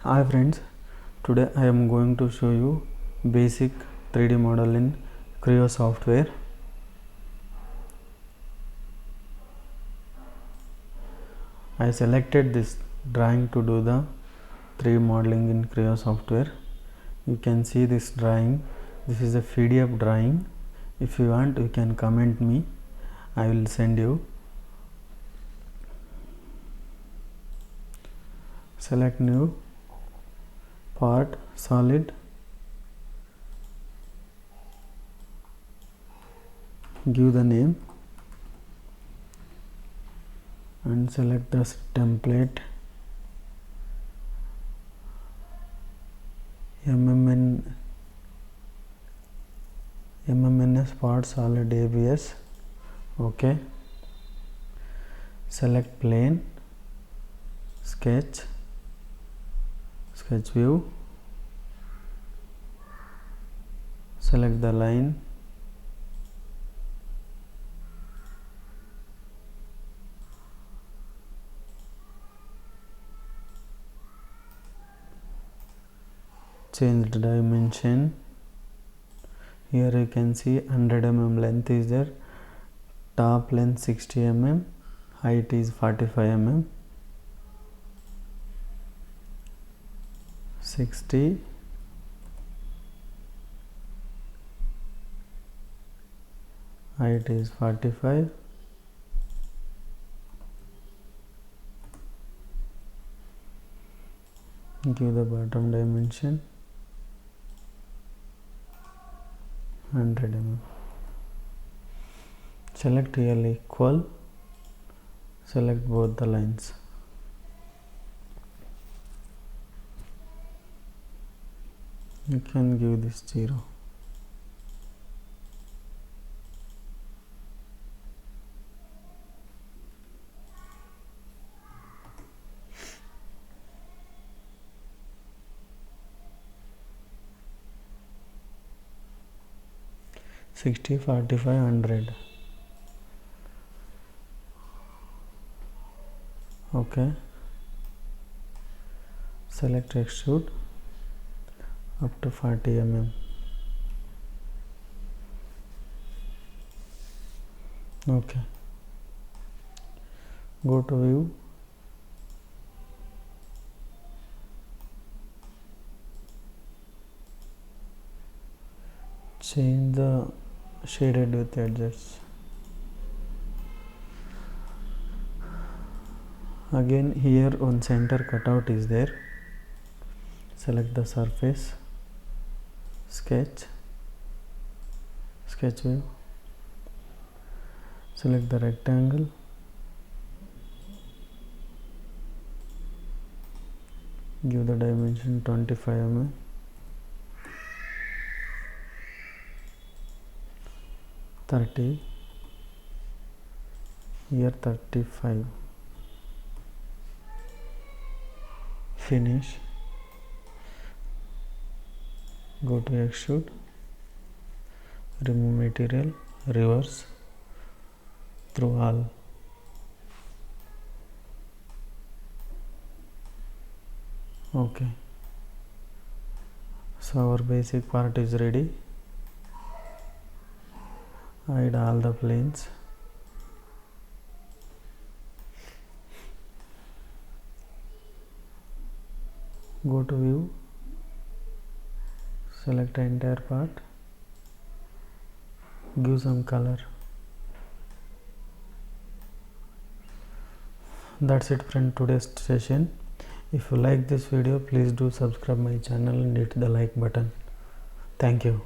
Hi friends, today I am going to show you basic 3D model in Creo software. I selected this drawing to do the 3D modeling in Creo software. You can see this drawing. This is a PDF drawing. If you want, you can comment me. I will send you. Select new part, solid, give the name and select the template MMNS part solid ABS. OK. Select plane, sketch view, select the line, change the dimension. Here you can see 100 mm length is there, top length 60 mm, height is 45 mm, 60, height is 45, give the bottom dimension 100 mm. Select here equal, select both the lines. You can give this 0. $60, 45, 100. OK. Select extrude up to 40 mm. OK. Go to view. Change the shaded with edges. Again here one center cutout is there. Select the surface, sketch view, select the rectangle, give the dimension 25 mm, here 35, finish. Go to extrude, remove material, reverse through all. OK. So our basic part is ready. Hide all the planes. Go to view, select the entire part, give some color. That's it friend, today's session. If you like this video, please do subscribe my channel and hit the like button. Thank you.